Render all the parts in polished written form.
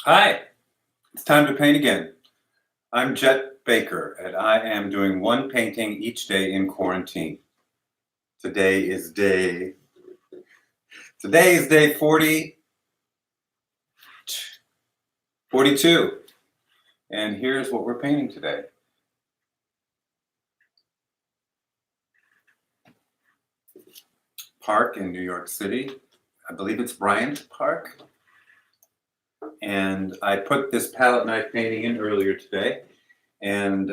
Hi, it's time to paint again. I'm Jet Baker, and I am doing one painting each day in quarantine. Today is day today is day 42, and here's what we're painting today. Park in New York City. I believe it's Bryant Park. And I put this palette knife painting in earlier today. And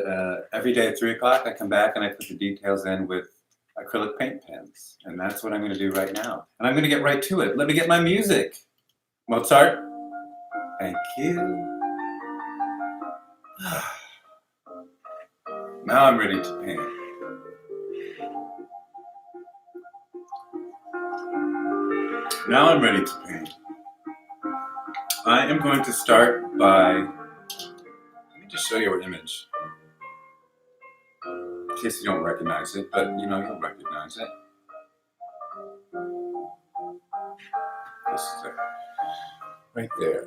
every day at 3 o'clock, I come back and I put the details in with acrylic paint pens. And that's what I'm going to do right now. And I'm going to get right to it. Let me get my music. Mozart. Thank you. Now I'm ready to paint. Now I'm ready to paint. I am going to start by, let me just show you an image. In case you don't recognize it, but you know, you'll recognize it. This is it. Right there.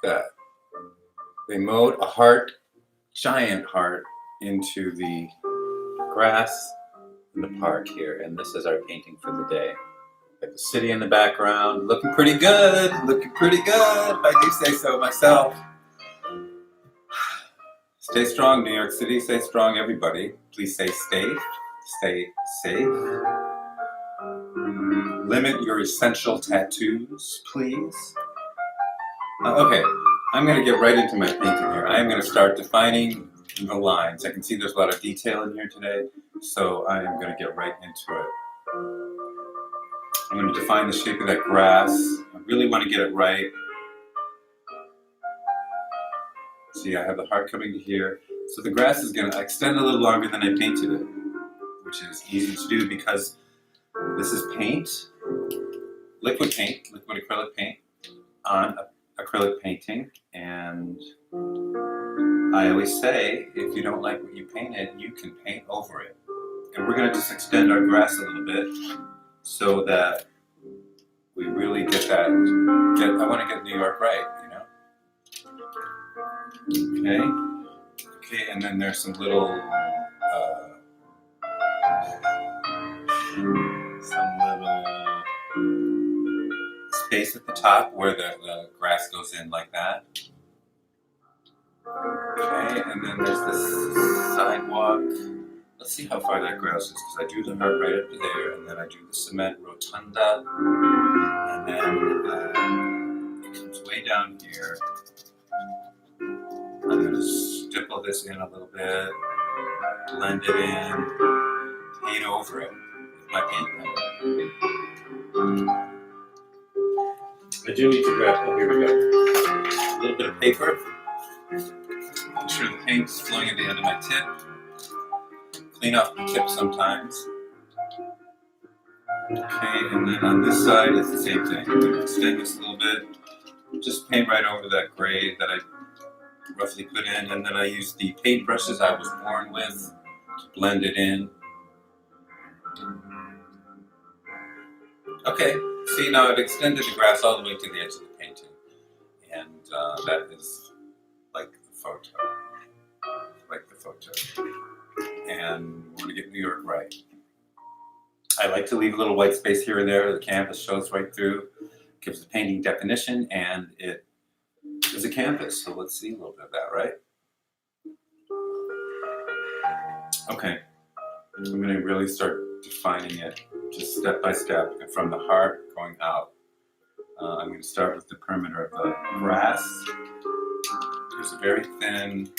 That. They mowed a heart, giant heart, into the grass in the park here, and this is our painting for the day. Got the city in the background, looking pretty good, if I do say so myself. Stay strong, New York City, stay strong, everybody. Please stay safe. Limit your essential tattoos, please. Okay, I'm gonna get right into my painting here. I'm gonna start defining the lines. I can see there's a lot of detail in here today, so I am gonna get right into it. I'm going to define the shape of that grass. I really want to get it right. See, I have the heart coming to here. So the grass is going to extend a little longer than I painted it, which is easy to do because this is paint, liquid acrylic paint on acrylic painting. And I always say, if you don't like what you painted, you can paint over it. And we're going to just extend our grass a little bit so that we really get that, I want to get New York right, you know? Okay, and then there's some little space at the top where the grass goes in like that. Okay, and then there's this sidewalk. Let's see how far that grass is, because I do the heart right up to there, and then I do the cement rotunda, and then it comes way down here. I'm going to stipple this in a little bit, blend it in, paint over it with my paint pen. I do need to grab, oh, here we go, a little bit of paper. Make sure the paint is flowing at the end of my tip. Clean off the tip sometimes. Okay, and then on this side it's the same thing. I'm going to extend this a little bit. Just paint right over that gray that I roughly put in, and then I use the paint brushes I was born with to blend it in. Okay, see, now I've extended the grass all the way to the edge of the painting, and that is like the photo. And we want to get New York right. I like to leave a little white space here and there. The canvas shows right through, gives the painting definition, and it is a canvas. So let's see a little bit of that, right? Okay, I'm going to really start defining it just step by step from the heart going out. I'm going to start with the perimeter of the grass. There's a very thin,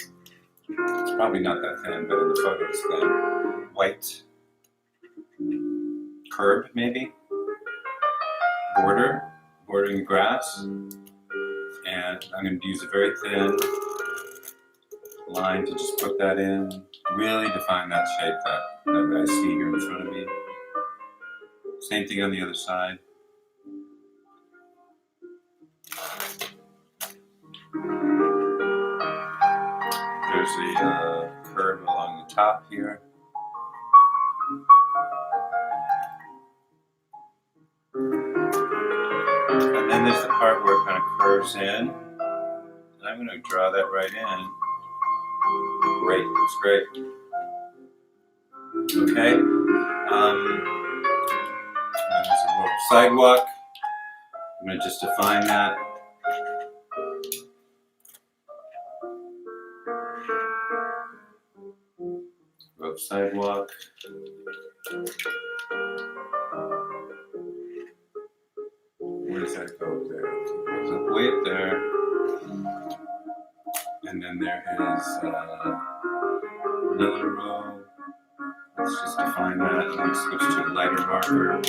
it's probably not that thin, but in the photo it's thin, white curb maybe, bordering the grass. And I'm going to use a very thin line to just put that in, really define that shape that I see here in front of me. Same thing on the other side. There's a curve along the top here. And then there's the part where it kind of curves in. I'm going to draw that right in. Great, looks great. Okay. There's a row of sidewalk. I'm going to just define that. Row of sidewalk. Where does that go there? It goes up way up there. And then there is another row. Let's just define that and then switch to a lighter marker.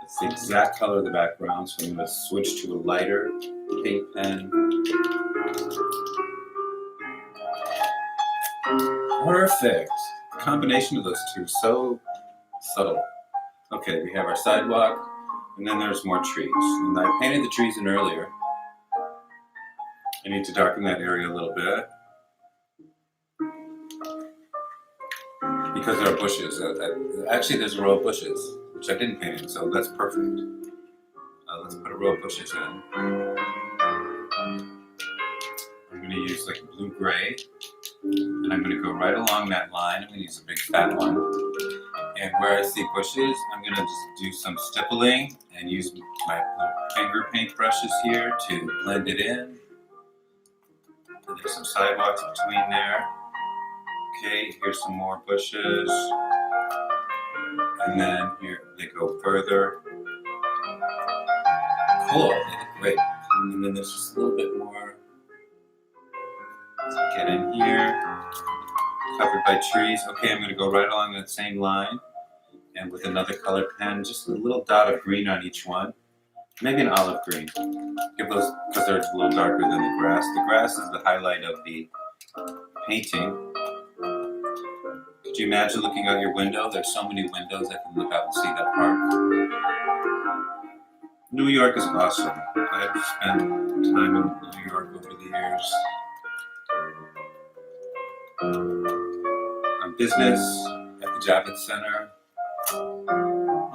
It's the exact color of the background, so I'm going to switch to a lighter paint pen. Perfect! The combination of those two, so subtle. Okay, we have our sidewalk, and then there's more trees. And I painted the trees in earlier. I need to darken that area a little bit. Because there are bushes. Actually, there's a row of bushes, which I didn't paint in, so that's perfect. Let's put a row of bushes in. I'm going to use like a blue-gray, and I'm going to go right along that line. I'm going to use a big fat one. And where I see bushes, I'm going to just do some stippling and use my little finger paint brushes here to blend it in. And there's some sidewalks between there. Okay, here's some more bushes. And then here they go further. Cool, they look great. And then there's just a little bit more. So get in here, covered by trees. Okay, I'm going to go right along that same line. And with another colored pen, just a little dot of green on each one. Maybe an olive green. Give those, because they're a little darker than the grass. The grass is the highlight of the painting. Could you imagine looking out your window? There's so many windows that can look out and see that park. New York is awesome. I've spent time in New York over the years. On business, at the Javits Center.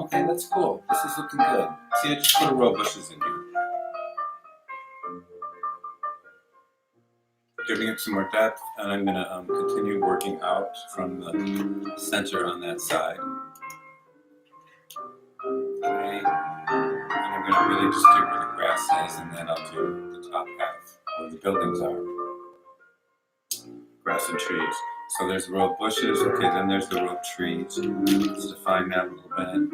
Okay, that's cool. This is looking good. See, I just put a row of bushes in here. Giving it some more depth, and I'm going to continue working out from the center on that side. Okay. And I'm going to really just do where the grass is, and then I'll do the top half where the buildings are. Grass and trees. So there's a row of bushes. Okay, then there's the row of trees. Let's define that a little bit.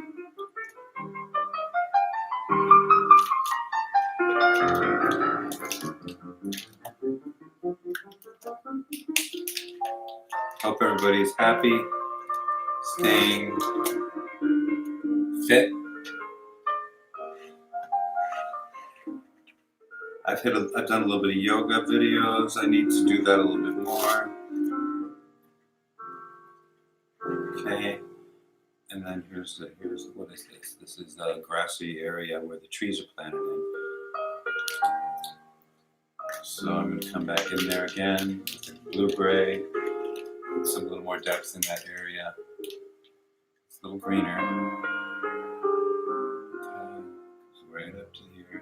Hope everybody's happy, staying fit. I've done a little bit of yoga videos. I need to do that a little bit more. Okay, and then here's what is this? This is the grassy area where the trees are planted in. So I'm going to come back in there again with blue-gray, some little more depth in that area. It's a little greener. Okay, right up to here.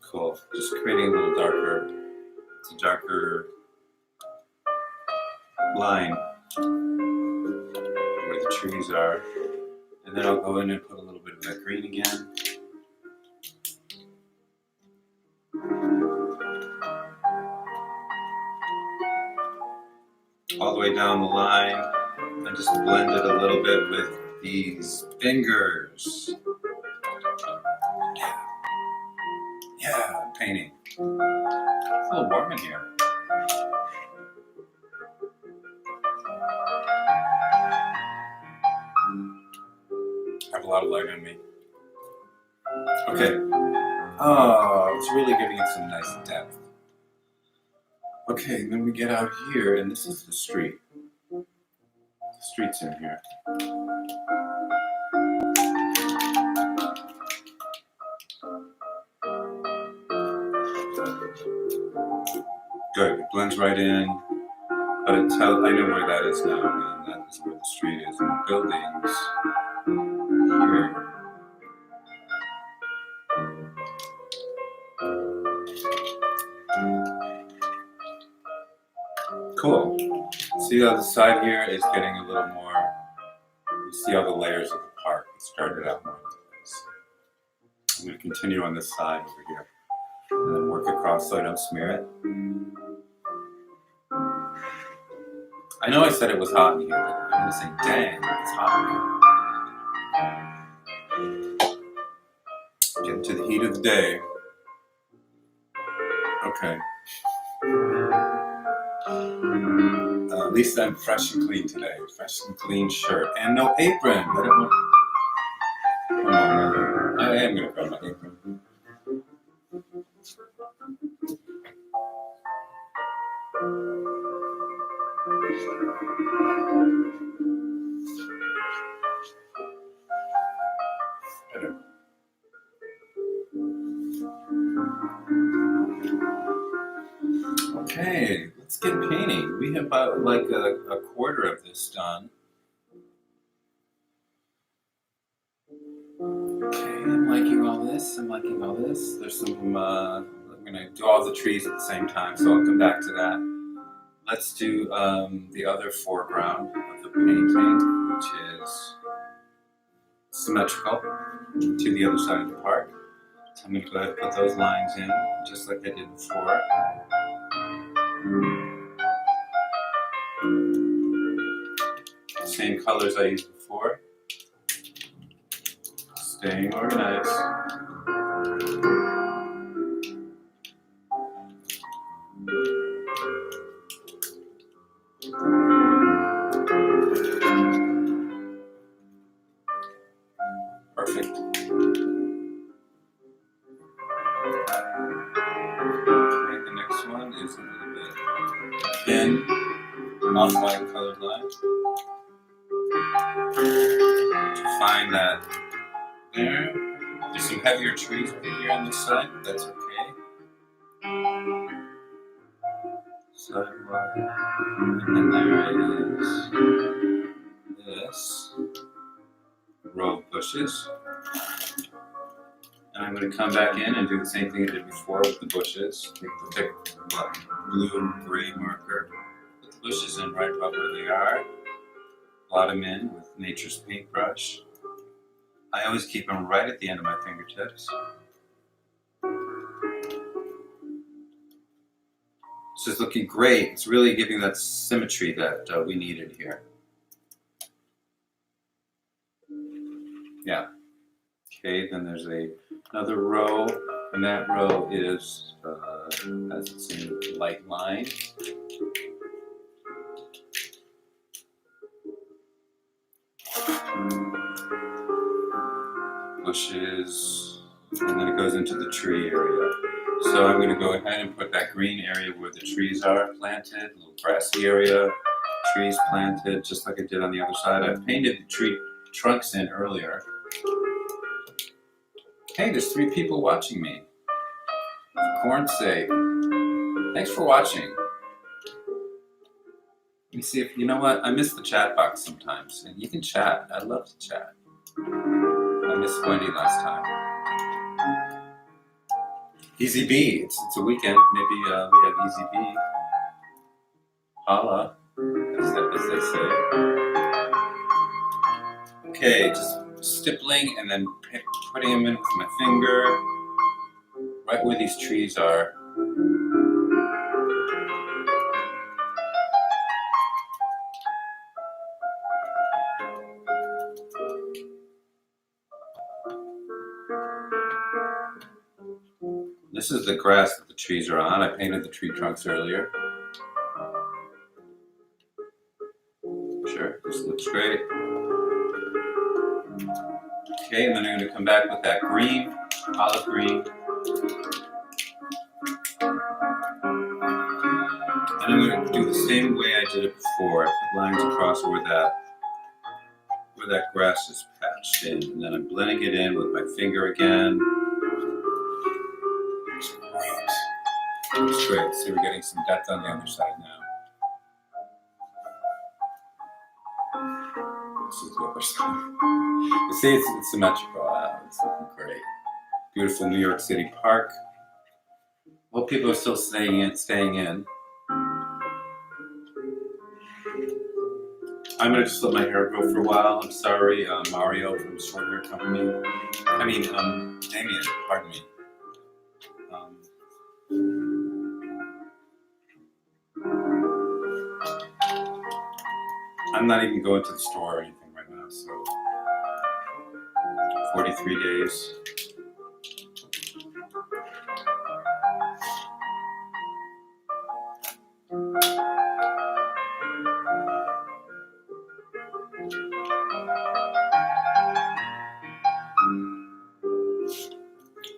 Cool. Just creating a little darker. It's a darker line where the trees are. And then I'll go in and put a little bit of that green again. All the way down the line. And just blend it a little bit with these fingers. Yeah, I'm painting. It's a little warm in here. I have a lot of light on me. Okay. Oh, it's really giving it some nice depth. Okay, then we get out here, and this is the street. The street's in here. Good, it blends right in, but I know where that is now, and that is where the street is, and the buildings here. Cool. See how the side here is getting a little more, you see all the layers of the park. It started out more like this. I'm going to continue on this side over here, and then work across so I don't smear it. I know I said it was hot in here, but I'm going to say, dang, it's hot in here. Getting to the heat of the day. Okay. At least I'm fresh and clean today. Fresh and clean shirt. And no apron. I don't want... Oh, no. I am going to grab my apron. Okay, let's get painting. We have about like a quarter of this done. Okay, I'm liking all this. There's some, I'm going to do all the trees at the same time, so I'll come back to that. Let's do the other foreground of the painting, which is symmetrical to the other side of the park. So I'm going to go ahead and put those lines in, just like I did before. Same colors I used before. Staying organized. Perfect. Okay, the next one is a little bit thin, off-white colored line. To find that there's some heavier trees over here on this side, but that's okay. Sidewalk. And then there is this row of bushes. And I'm going to come back in and do the same thing I did before with the bushes. Take the thick blue and gray marker, put the bushes in right about where they are, blot them in with nature's paintbrush. I always keep them right at the end of my fingertips. This is looking great. It's really giving that symmetry that we needed here. Yeah. Okay, then there's another row, and that row is has its own light line. Bushes, and then it goes into the tree area. So I'm going to go ahead and put that green area where the trees are planted, a little grassy area, trees planted, just like I did on the other side. I painted the tree trunks in earlier. Hey, there's 3 people watching me. For corn's sake. Thanks for watching. Let me see if, you know what, I miss the chat box sometimes. And you can chat. I love to chat. I missed Wendy last time. Easy B, it's a weekend. Maybe we have Easy B. Holla, as they say. Okay, just stippling and then putting them in with my finger, right where these trees are. This is the grass that the trees are on. I painted the tree trunks earlier. Sure, this looks great. Okay, and then I'm going to come back with that green, olive green. And I'm going to do the same way I did it before. I put lines across where that grass is patched in. And then I'm blending it in with my finger again. It's great. Looks great. See, we're getting some depth on the other side now. This is the other side. You see, it's symmetrical. It's looking great. Beautiful New York City park. Well, people are still staying in. I'm gonna just let my hair grow for a while. I'm sorry, Mario from Short Hair Company. Damien, pardon me. I'm not even going to the store or anything right now, so 43 days.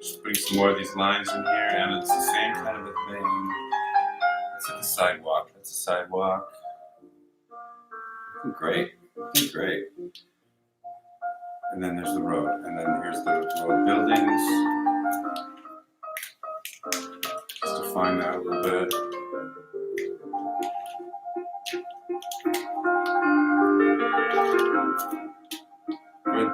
Just putting some more of these lines in here, and it's the same kind of a thing. It's like a sidewalk. That's a sidewalk. Great. Great. And then there's the road, and then here's the row of buildings. Just define that a little bit. Good.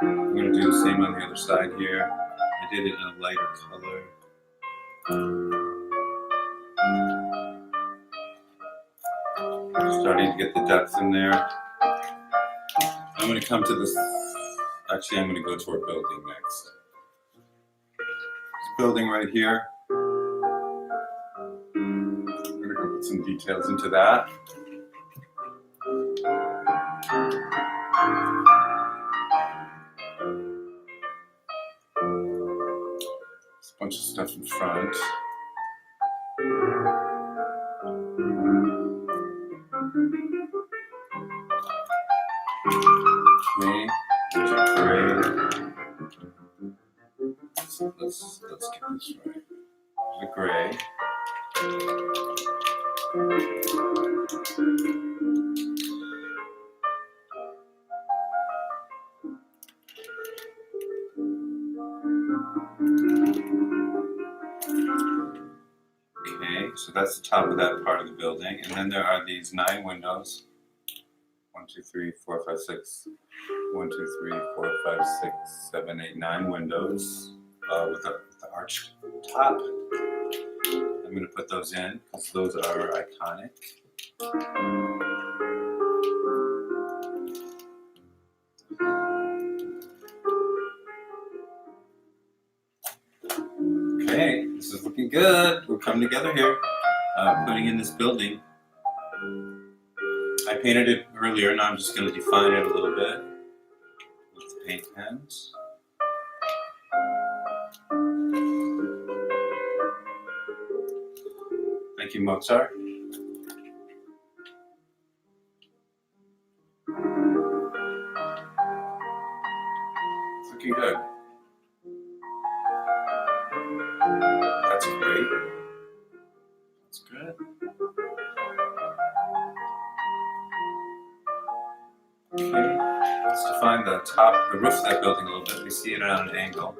I'm going to do the same on the other side here. I did it in a lighter color. Starting to get the depth in there. I'm going to come to this. Actually, I'm going to go to our building next. This building right here. I'm going to go put some details into that. There's a bunch of stuff in front. Okay, there's a gray. So let's get this right. There's a gray. Okay, so that's the top of that part of the building, and then there are these 9 windows. 1, 2, 3, 4, 5, 6. 1, 2, 3, 4, 5, 6, 7, 8, 9 windows with the arched top. I'm going to put those in because those are iconic. Okay, this is looking good. We're coming together here. Putting in this building. I painted it earlier, now I'm just going to define it a little bit with the paint pens. Thank you, Mozart. It's looking good. That's great. That's good. Okay, let's define the top, the roof of that building a little bit. We see it on an angle.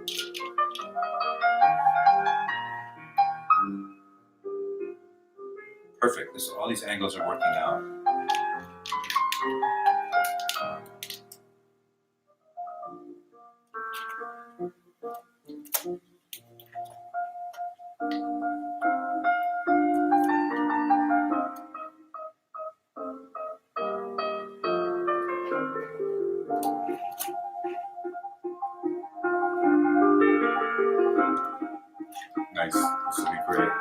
Perfect. All these angles are working out. Nice. This will be great.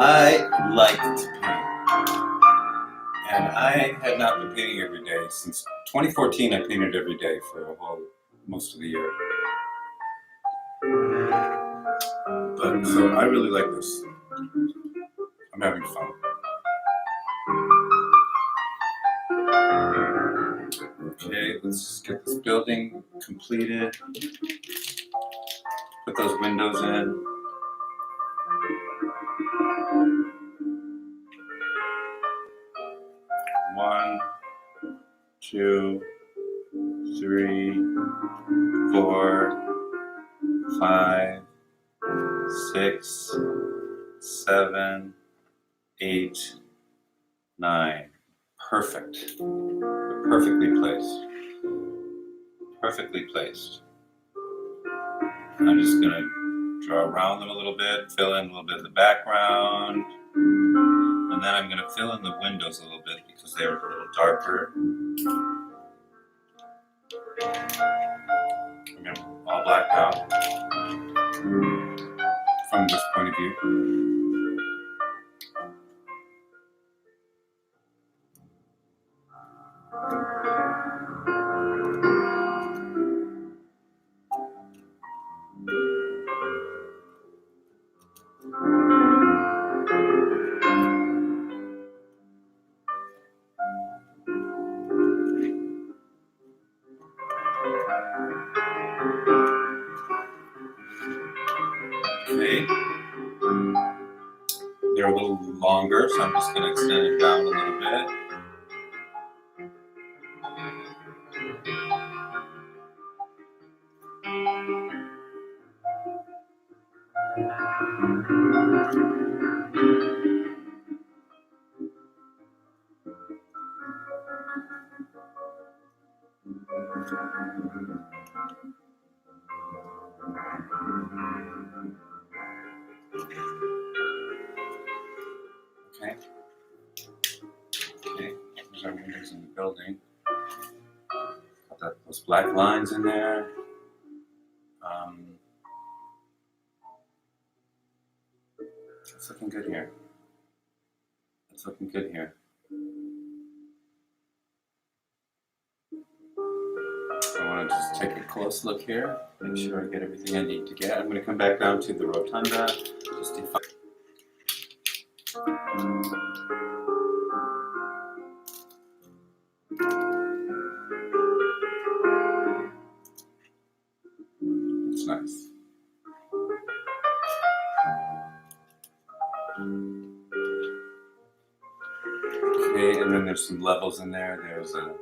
I like to paint, and I had not been painting every day since 2014. I painted every day for most of the year. But so I really like this. I'm having fun. building completed. Put those windows in. One, two, three, 4, 5, 6, 7, 8, 9. Perfect. Perfectly placed. Perfectly placed. I'm just going to draw around them a little bit, fill in a little bit of the background, and then I'm going to fill in the windows a little bit because they're a little darker. I'm going to all black out from this point of view. Okay. They're a little longer, so I'm just going to extend it down a little bit. Okay. Okay. There's our windows in the building. Got those black lines in there. It's looking good here. It's looking good here. I want to just take a close look here, make sure I get everything I need to get. I'm going to come back down to the rotunda, just define. It's nice. Okay, and then there's some levels in there. There's a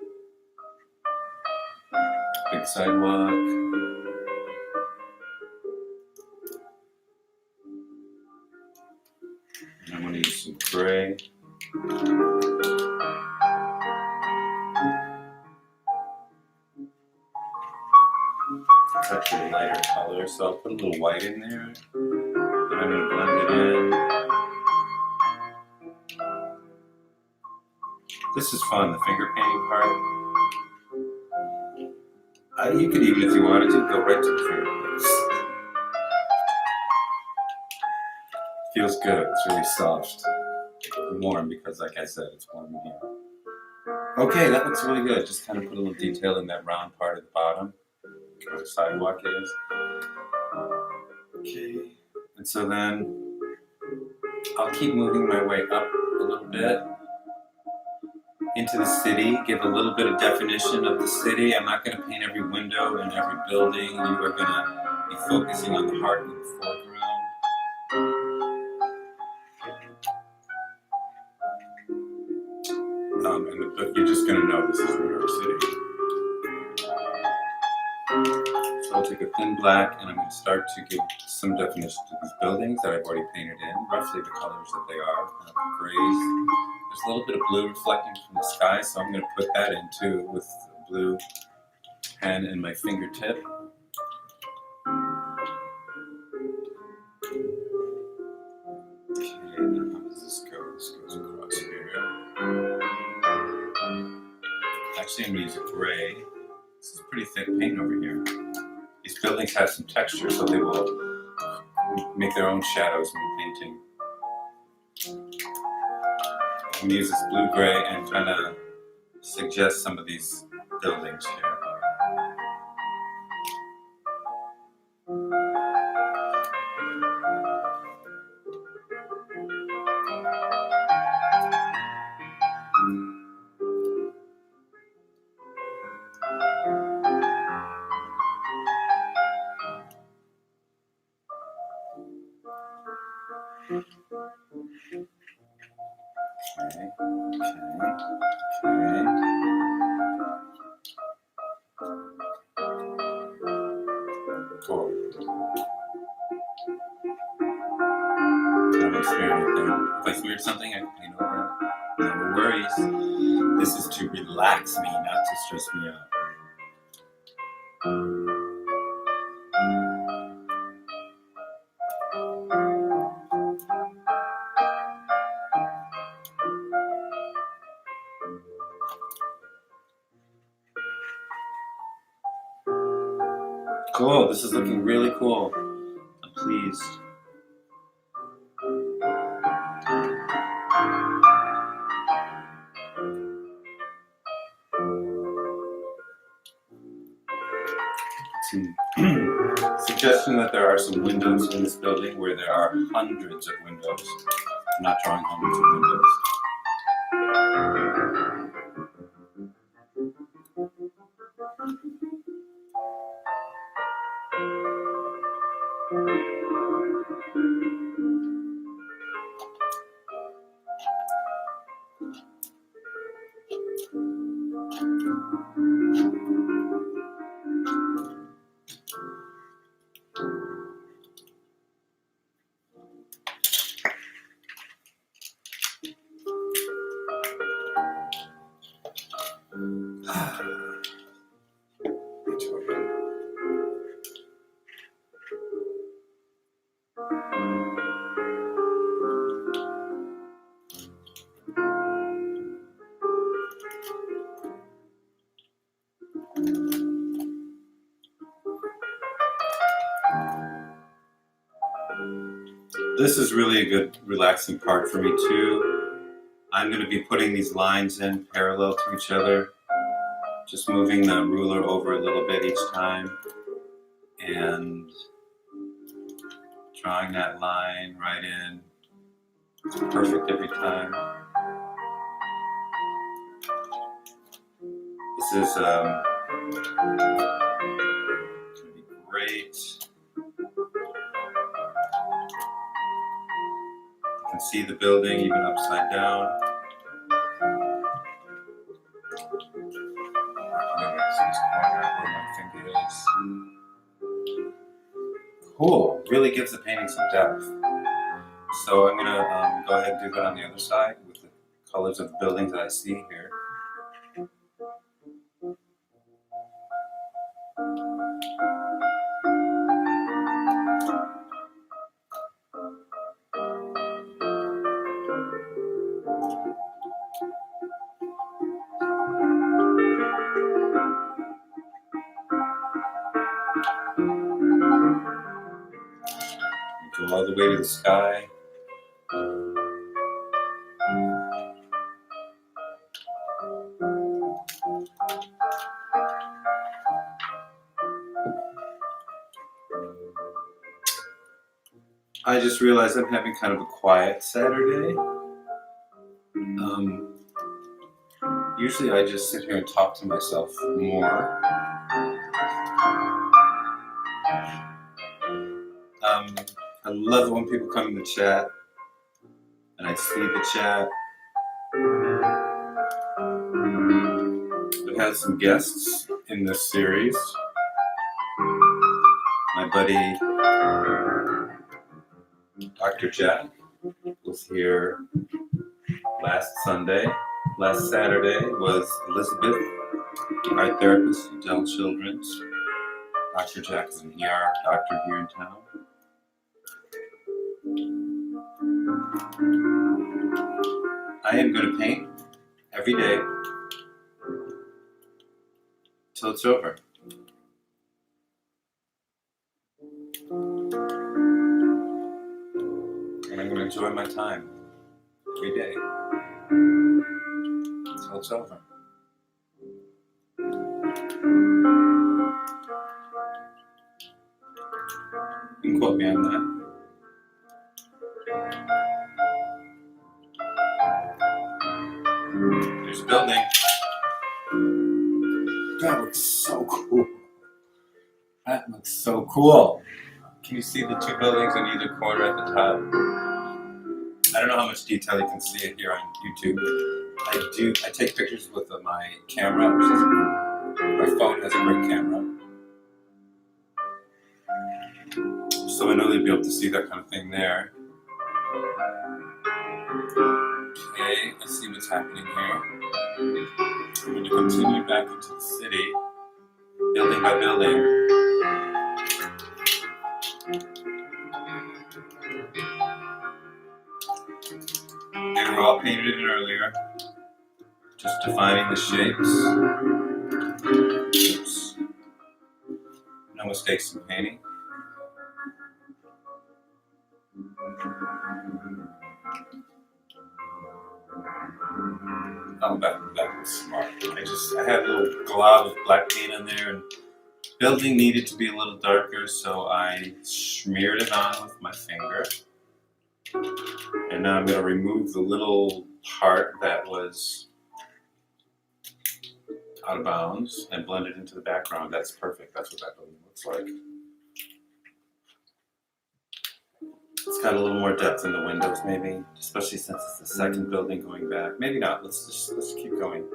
big sidewalk. And I'm going to use some gray. It's actually a lighter color, so I'll put a little white in there. And I'm going to blend it in. This is fun, the finger painting part. You could even, if you wanted to, go right to the fingertips. Feels good. It's really soft and warm because, like I said, it's warm in here. Okay, that looks really good. Just kind of put a little detail in that round part at the bottom where the sidewalk is. Okay, and so then I'll keep moving my way up a little bit into the city, give a little bit of definition of the city. I'm not going to paint every window and every building. You are going to be focusing on the heart and the foreground. But you're just going to know this is New York City. So I'll take a thin black and I'm going to start to give some definition to these buildings that I've already painted in, roughly the colors that they are, kind of grays. There's a little bit of blue reflecting from the sky, so I'm going to put that in too with the blue pen and my fingertip. Okay, now how does this go? This goes across here. Actually, I'm going to use a gray. This is pretty thick paint over here. These buildings have some texture, so they will make their own shadows when painting. I'm going to use this blue-gray and kind of suggest some of these buildings here. Okay. Cool. I don't smear anything. If I smeared something, I can paint over it. No worries. This is to relax me, not to stress me out. Cool. This is looking really cool. I'm pleased. Suggestion that there are some windows in this building where there are hundreds of windows. I'm not drawing hundreds of windows. This is really a good relaxing part for me too. I'm going to be putting these lines in parallel to each other, just moving the ruler over a little bit each time and drawing that line right in. It's perfect every time. This is going to be great. You can see the building even upside down. Cool, really gives the painting some depth. So I'm gonna go ahead and do that on the other side with the colors of the buildings that I see here. Go all the way to the sky. I just realized I'm having kind of a quiet Saturday. Usually I just sit here and talk to myself more. I love it when people come in the chat and I see the chat. We've had some guests in this series. My buddy Dr. Jack was here last Sunday. Last Saturday was Elizabeth, art therapist at Dell Children's. Dr. Jack is an ER doctor here in town. I am going to paint every day till it's over. And I'm going to enjoy my time every day till it's over. You can quote me on that. There's a building. That looks so cool. That looks so cool. Can you see the two buildings on either corner at the top? I don't know how much detail you can see it here on YouTube. I take pictures with my camera, my phone has a great camera. So I know they'd be able to see that kind of thing there. Okay, let's see what's happening here. I'm going to continue back into the city, building by building. They were all painted in earlier, just defining the shapes. Oops. No mistakes in painting. Oh, that was smart. I had a little glob of black paint in there, and building needed to be a little darker, so I smeared it on with my finger. And now I'm going to remove the little part that was out of bounds and blend it into the background. That's perfect. That's what that building looks like. It's got a little more depth in the windows, maybe, especially since it's the second building going back. Maybe not. Let's keep going.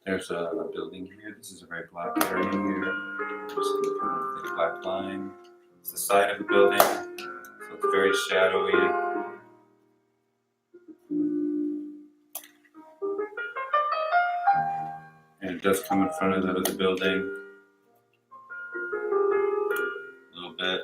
There's a building here. This is a very black area here. I'm just going to put a thick black line. It's the side of the building, so it's very shadowy. And it does come in front of that other building. A little bit.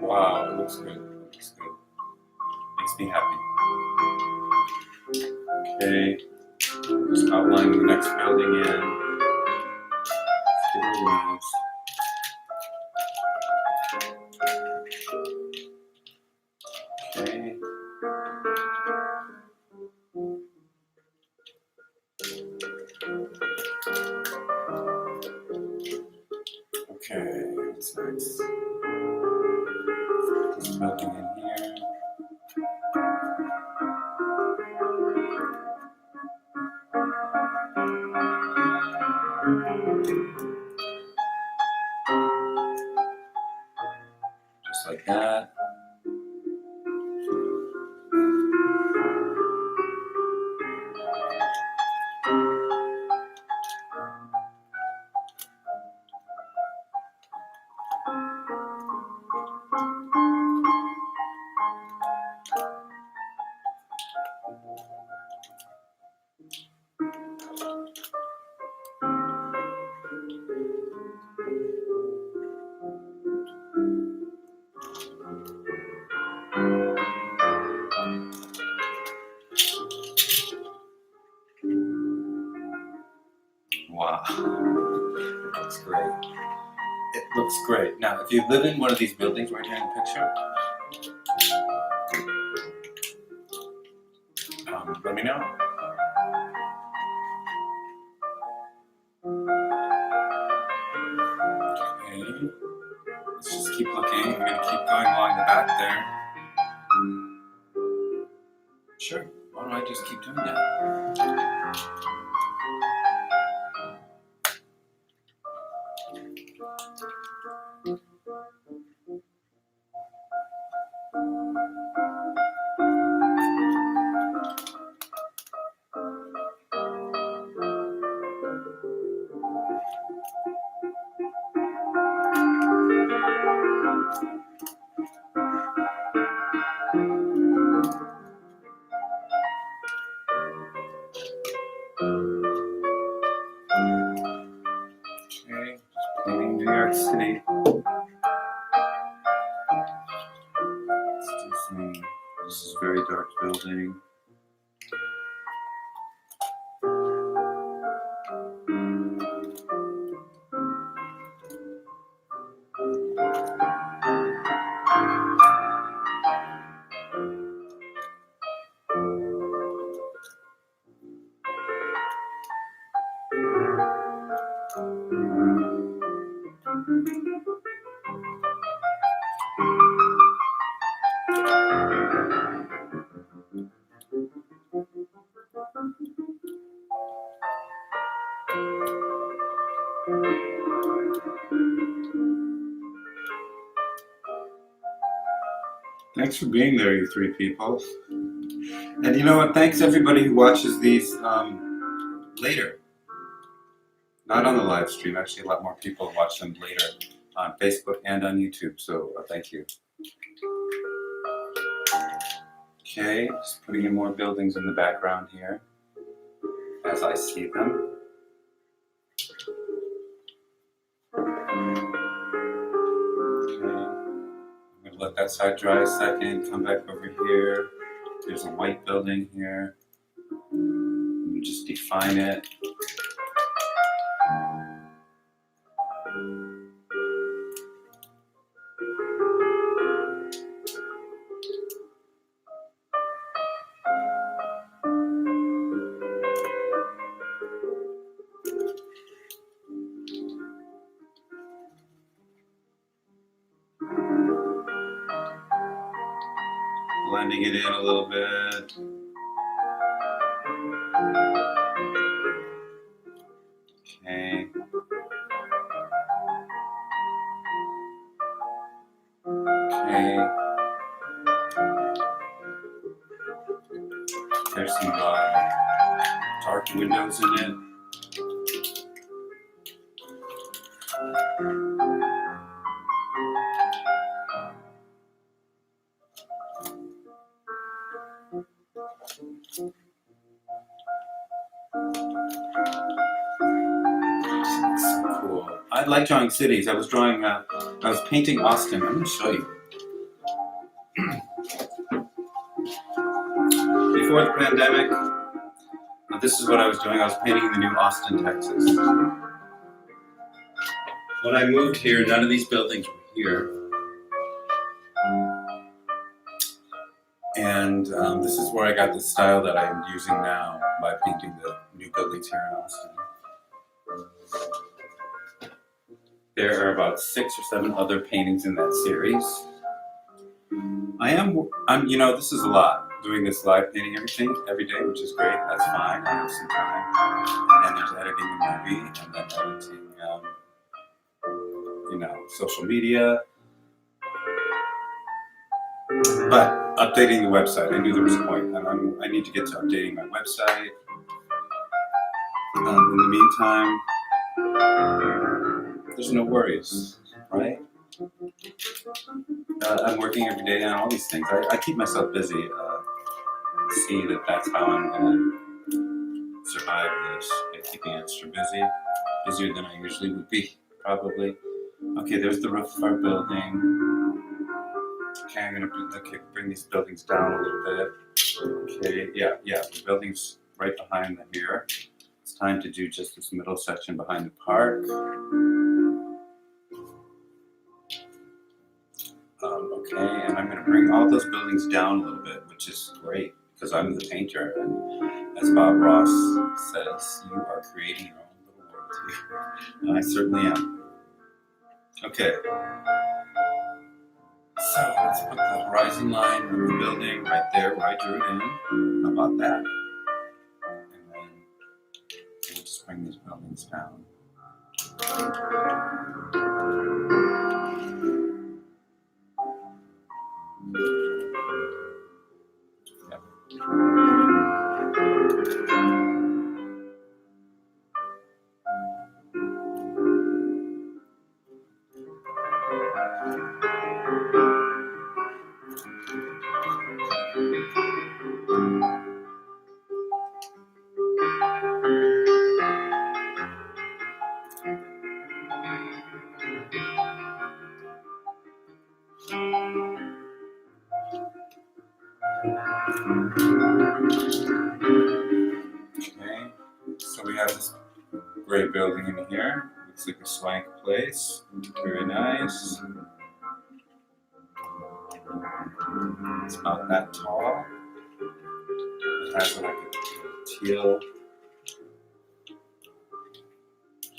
Wow, it looks good. It looks good. Makes me happy. Okay, just outlining the next building in. Okay. Okay, what's next? This building in here. Just like that. Wow, it looks great. It looks great. Now, if you live in one of these buildings right here in the picture, let me know. Okay, let's just keep looking. I'm going to keep going along the back there. Sure, why don't I just keep doing that? Okay, just painting New York City. Let's do some. This is a very dark building. Thanks for being there, you three people. And you know what? Thanks everybody who watches these later. Not on the live stream. Actually, a lot more people watch them later on Facebook and on YouTube. So thank you. Okay, just putting in more buildings in the background here as I see them. I'm going to let that side dry a second, come back over here. There's a white building here. Let me just define it. Blending it in a little bit. Okay. Okay. There's some dark windows in it. So cool. I like drawing cities. I was painting Austin. I'm going to show you. Before the pandemic, this is what I was doing. I was painting the new Austin, Texas. When I moved here, none of these buildings were here. And this is where I got the style that I'm using now by painting the new buildings here in Austin. There are about 6 or 7 other paintings in that series. This is a lot, doing this live painting every day, which is great. That's fine. I have some time. And then there's editing the movie, and then editing, social media. But updating the website, I knew there was a point, and I need to get to updating my website. In the meantime, there's no worries, right? I'm working every day on all these things. I keep myself busy. See that's how I'm going to survive this, by keeping extra busy. Busier than I usually would be, probably. Okay, there's the roof of our building. Okay, I'm going to bring these buildings down a little bit. Okay, yeah, the building's right behind them here. It's time to do just this middle section behind the park. Okay, and I'm going to bring all those buildings down a little bit, which is great, because I'm the painter, and as Bob Ross says, you are creating your own little world here. And I certainly am. Okay. So let's put the horizon line of the building right there where I drew it in. How about that? And then we'll just bring these buildings down. Yep. Okay, so we have this gray building in here. Looks like a swank place. Very nice. It's not that tall. It has like a teal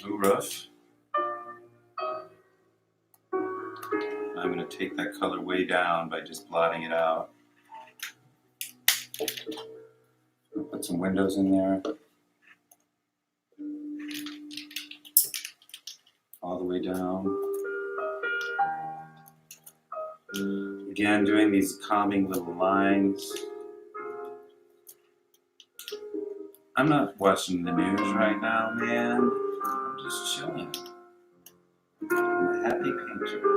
blue roof. I'm going to take that color way down by just blotting it out. Put some windows in there. All the way down. Again, doing these calming little lines. I'm not watching the news right now, man. I'm just chilling. I'm a happy painter.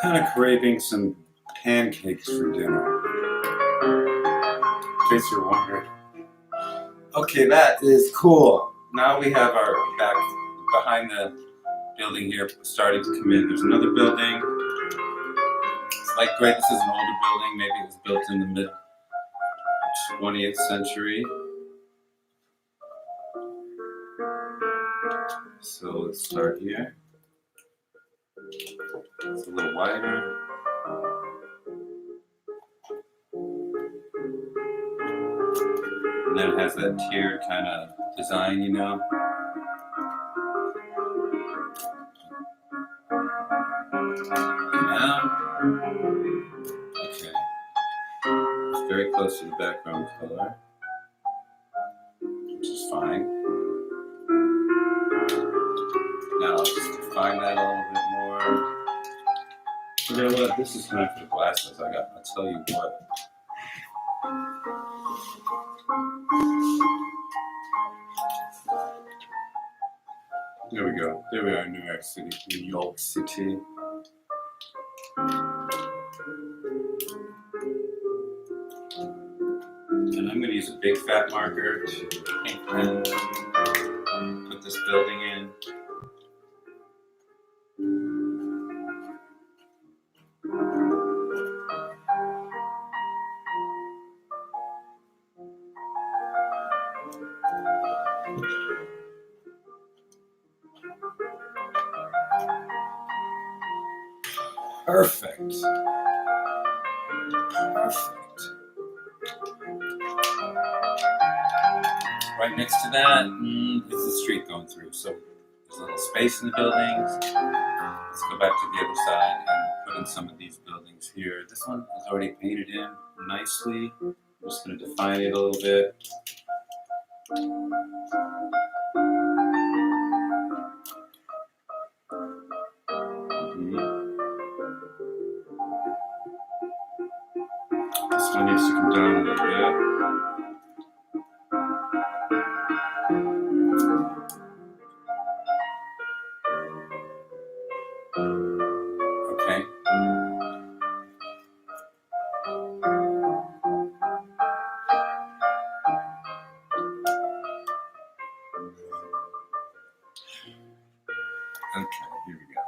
Kind of craving some pancakes for dinner, in case you're wondering. Okay, that is cool. Now we have our back behind the building here starting to come in. There's another building. It's like great. This is an older building. Maybe it was built in the mid 20th century. So let's start here. It's a little wider. And then it has that tiered kind of design, you know. Now, okay. It's very close to the background color, which is fine. Now I'll just define that a little bit more. You know what? This is time for the glasses. I'll tell you what. There we go. There we are in New York City. New York City. And I'm going to use a big fat marker to paint pen, put this building in. Perfect. Perfect. Right next to that is the street going through. So there's a little space in the buildings. Let's go back to the other side and put in some of these buildings here. This one is already painted in nicely. I'm just going to define it a little bit. This one needs to come down a little bit. Okay. Okay, here we go.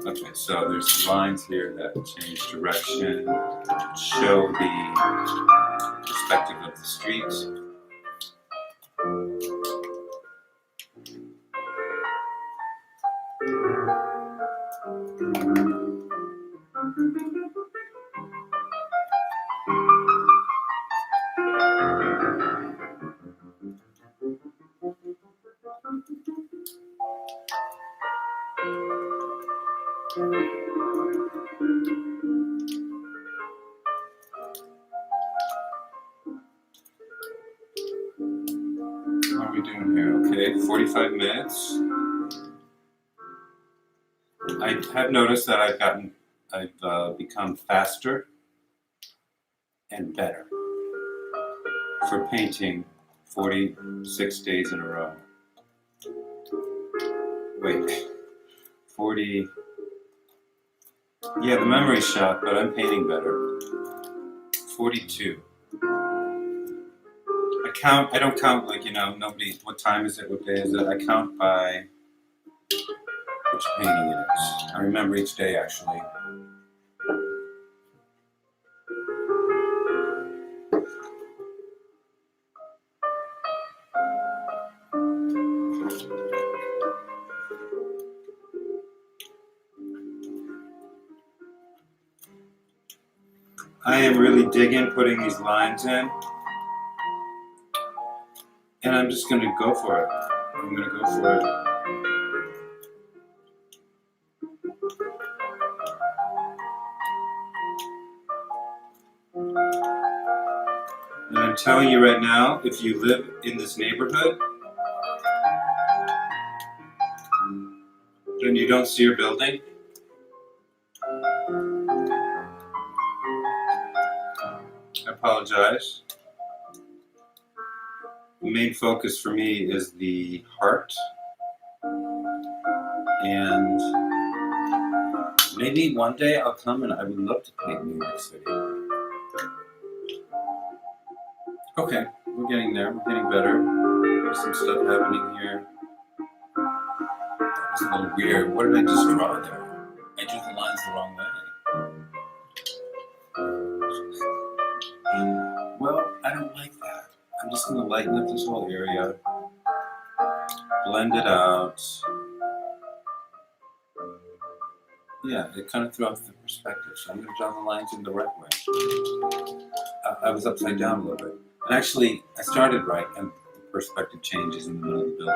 Okay, so there's lines here that change direction, show the perspective of the street. What are we doing here? Okay, 45 minutes. I have noticed that I've become faster and better for painting 46 days in a row. Wait, 40. Yeah, the memory's shot, but I'm painting better. 42. I don't count like, nobody, what time is it, what day is it? I count by which painting it is. I remember each day actually. I am really digging putting these lines in, and I'm just going to go for it. I'm going to go for it. And I'm telling you right now, if you live in this neighborhood and you don't see your building, I apologize. The main focus for me is the heart, and maybe one day I'll come and I would love to paint New York City. Okay, we're getting there. We're getting better. There's some stuff happening here. It's a little weird. What did I just draw there? I drew the lines the wrong way. Well, I don't like that. I'm just going to lighten up this whole area. Blend it out. Yeah, it kind of threw off the perspective, so I'm going to draw the lines in the right way. I was upside down a little bit. And actually, I started right, and the perspective changes in the middle of the building.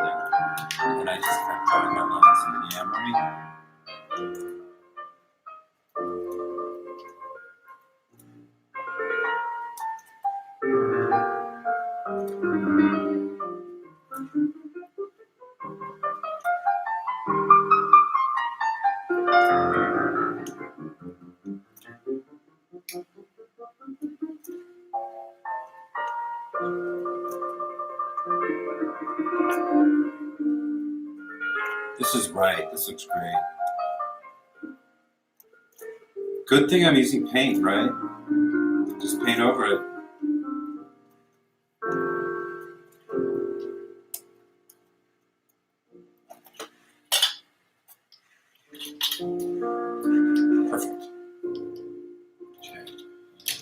And I just kept drawing my lines in the yammering. This is right. This looks great. Good thing I'm using paint, right? Just paint over it. Perfect. Okay.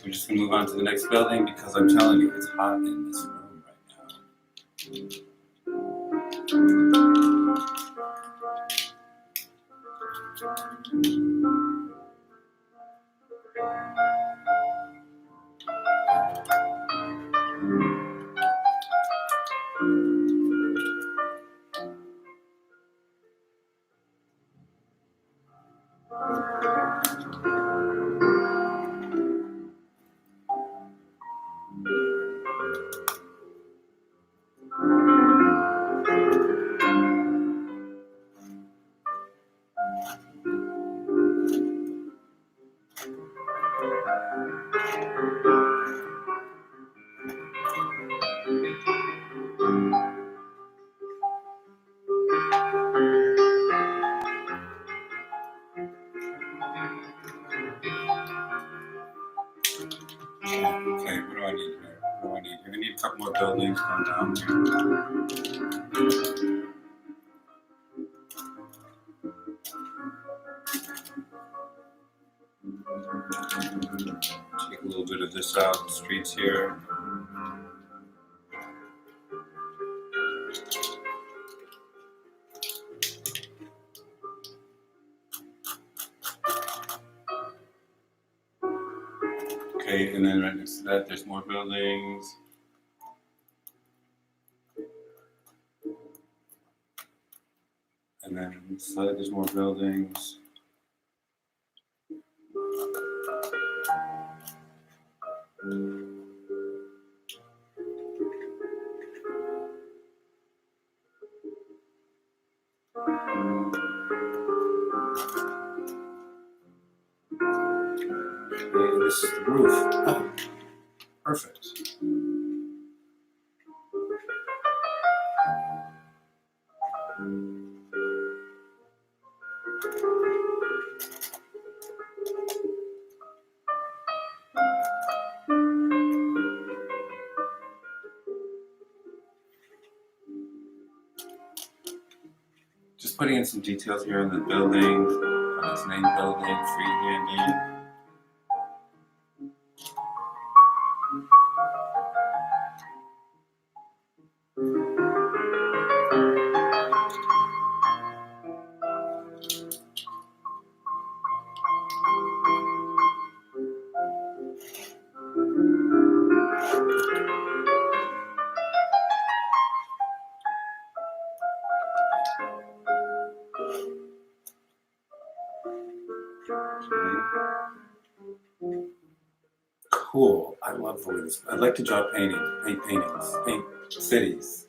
We're just going to move on to the next building because I'm telling you, it's hot in this room right now. Okay, what do I need here? What do I need here? I need a couple more buildings going down here. Take a little bit of this out, the streets here. Okay, and then right next to that, there's more buildings. And then on this side, there's more buildings. And this is the roof. Oh, perfect. Just putting in some details here on the building, on its main building, freehanding. cool. I love the way this. I'd like to draw paint paintings, paint cities.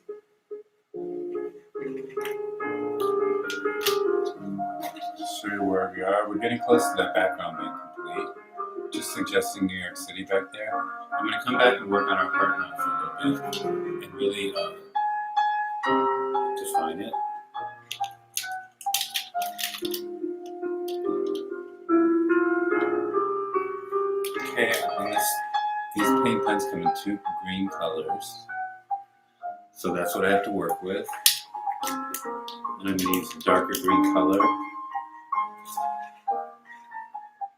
Show you where we are. We're getting close to that background being complete. Just suggesting New York City back there. I'm going to come back and work on our heart now for a little bit and really define it. Okay, and these paint pens come in 2 green colors. So that's what I have to work with. And I'm going to use a darker green color.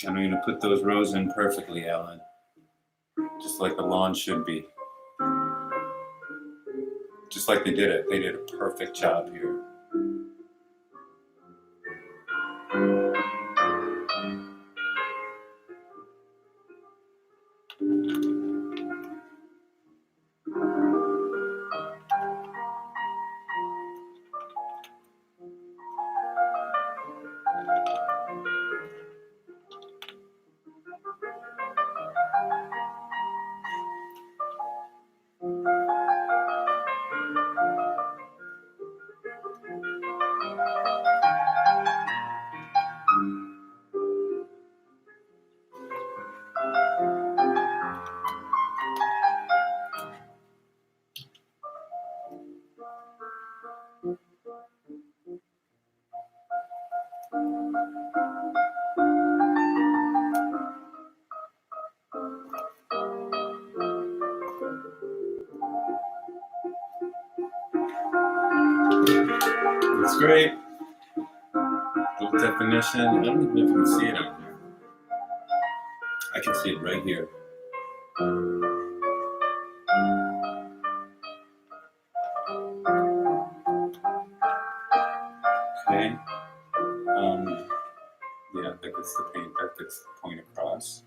And I'm going to put those rows in perfectly, Ellen. Just like the lawn should be. Just like they did it. They did a perfect job here. It's great. Little definition. I don't even know if you can see it out there. I can see it right here. Okay. Yeah, that gets the paint. That gets the point across.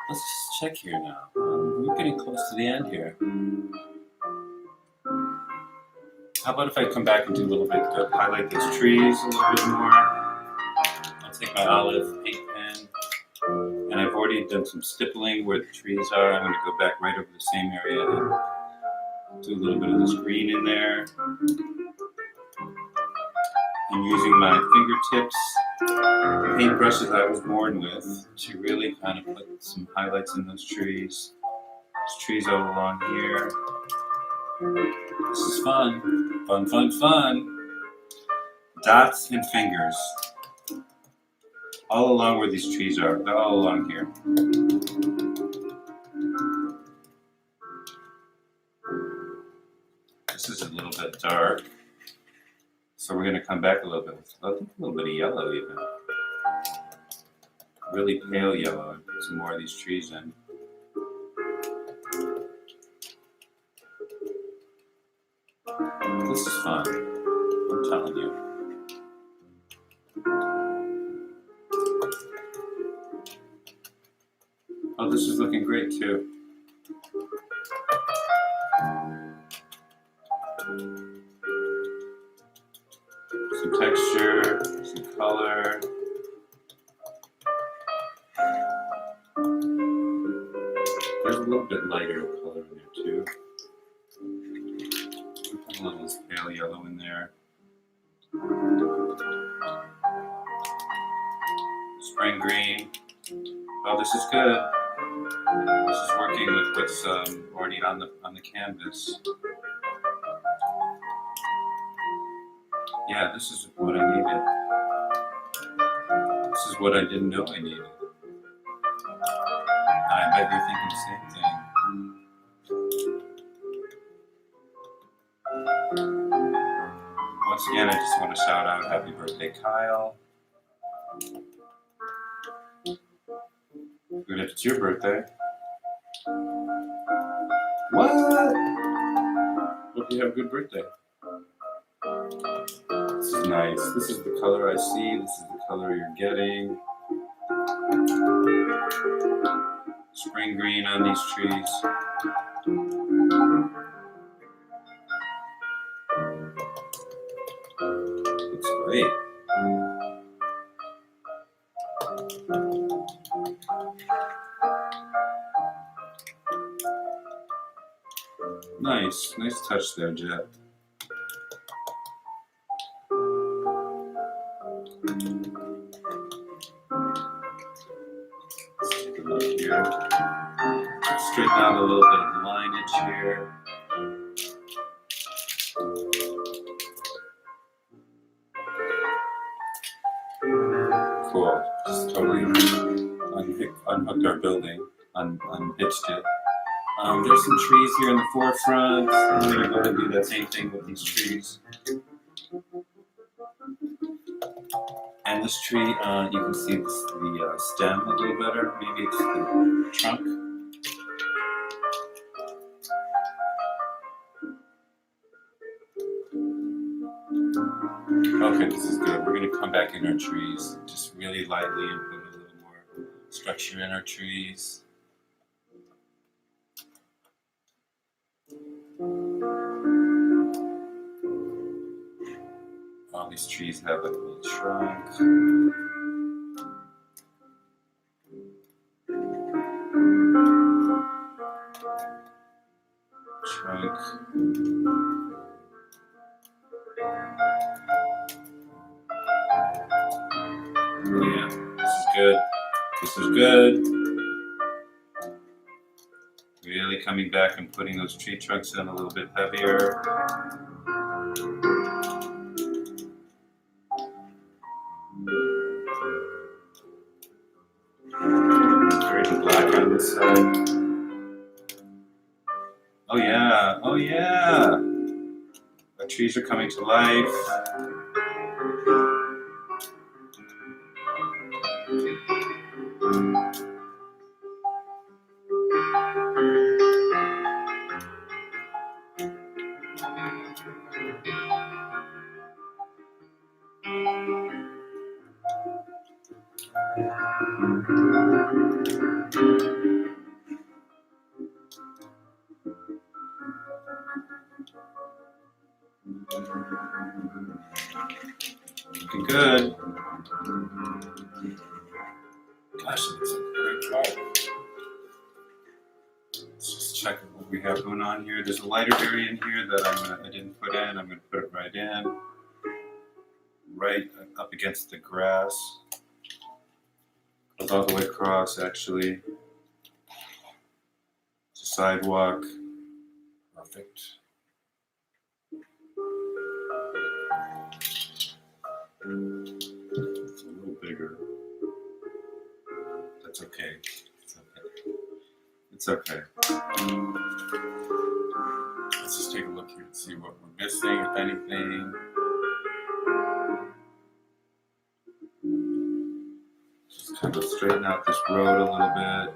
Let's just check here now. We're getting close to the end here. How about if I come back and do a little bit to highlight those trees a little bit more? I'll take my olive paint pen, and I've already done some stippling where the trees are. I'm going to go back right over the same area and do a little bit of this green in there. I'm using my fingertips, the paintbrushes I was born with, to really kind of put some highlights in those trees. There's trees all along here. This is fun. Fun, fun, fun. Dots and fingers. All along where these trees are. They're all along here. This is a little bit dark. So we're going to come back a little bit. I think a little bit of yellow even. Really pale yellow. And put some more of these trees in. This is fun. I'm telling you. Oh, this is looking great too. Some texture, some color. There's a little bit lighter color in there too. Put a little pale yellow in there. Spring green. Oh, this is good. This is working with what's already on the canvas. Yeah, this is what I needed. This is what I didn't know I needed. I bet you're thinking the same thing. Once again, I just want to shout out happy birthday, Kyle. Even if it's your birthday. What? Hope you have a good birthday. This is nice. This is the color I see. This is the color you're getting. Spring green on these trees. Looks great. Nice touch there, Jet. Let's take a look here. Straighten out a little bit of lineage here. Cool. Just totally unhooked our building, unhitched it. There's some trees here in the forefront. I'm going to go ahead and do that same thing with these trees. And this tree, you can see the stem a little better. Maybe it's the trunk. Okay, this is good. We're going to come back in our trees just really lightly and put a little more structure in our trees. All these trees have like a little trunk. Oh yeah, this is good. This is good. Really coming back and putting those tree trunks in a little bit heavier. Very black on this side. Oh yeah, oh yeah. The trees are coming to life. Looking good. Gosh, it's a great part. Let's just check what we have going on here. There's a lighter area in here that I didn't put in. I'm going to put it right in. Right up against the grass. Goes all the way across, actually. It's a sidewalk. Perfect. It's a little bigger. That's okay. It's okay. It's okay. Let's just take a look here and see what we're missing, if anything. Just kind of straighten out this road a little bit.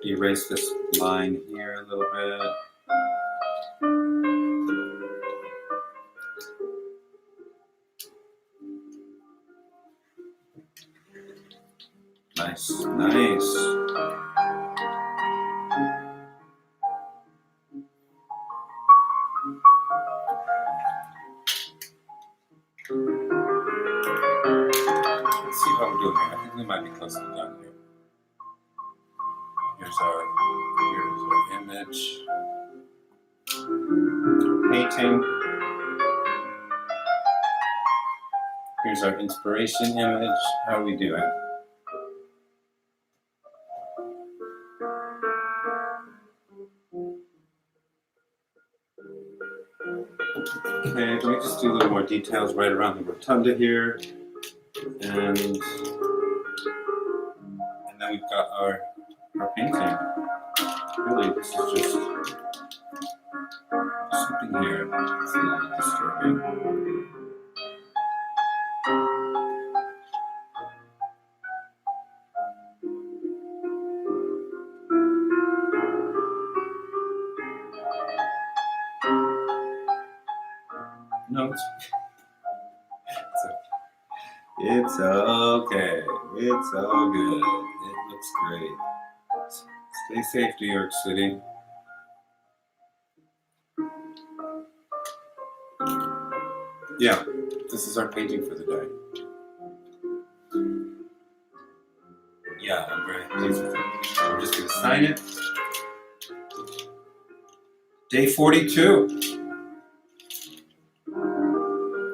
Erase this line here a little bit. Nice, nice. Let's see how we're doing here. I think we might be close to done here. Here's our image. Painting. Here's our inspiration image. How are we doing? Okay, let me just do a little more details right around the rotunda here. And then we've got our painting. Really, this is just something here. It's a little disturbing. No, it's okay. It's all good. It looks great. Stay safe, New York City. Yeah, this is our painting for the day. Yeah, I'm very pleased with it. So we're just going to sign it. Day 42.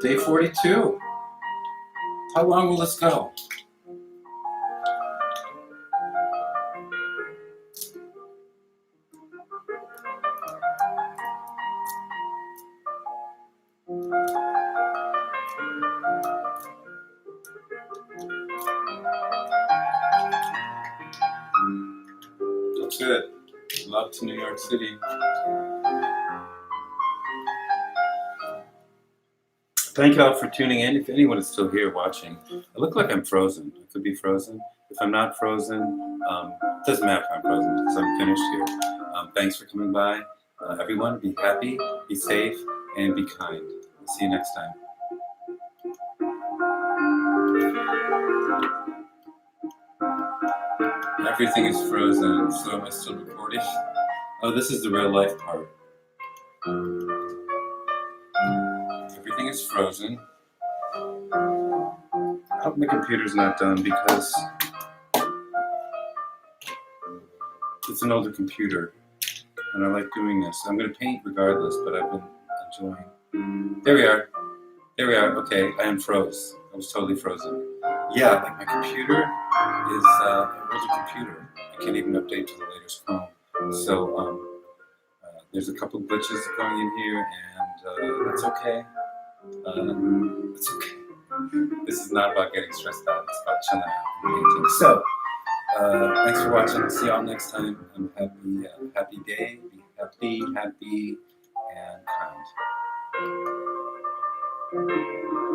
Day 42. How long will this go? That's it. Love to New York City. Thank you all for tuning in. If anyone is still here watching, I look like I'm frozen. I could be frozen. If I'm not frozen, it doesn't matter if I'm frozen because I'm finished here. Thanks for coming by. Everyone, be happy, be safe, and be kind. See you next time. Everything is frozen, so am I still recording? Oh, this is the real life part. Everything is frozen. I hope my computer's not done because it's an older computer and I like doing this. I'm going to paint regardless, but I've been enjoying. There we are. There we are. Okay, I unfroze. I was totally frozen. Yeah, like my computer is an older computer. I can't even update to the latest Chrome. So there's a couple glitches going in here, and that's okay. It's okay. This is not about getting stressed out. It's about chilling out and painting. So thanks for watching. See y'all next time. I'm happy. Happy day. Be happy, and kind.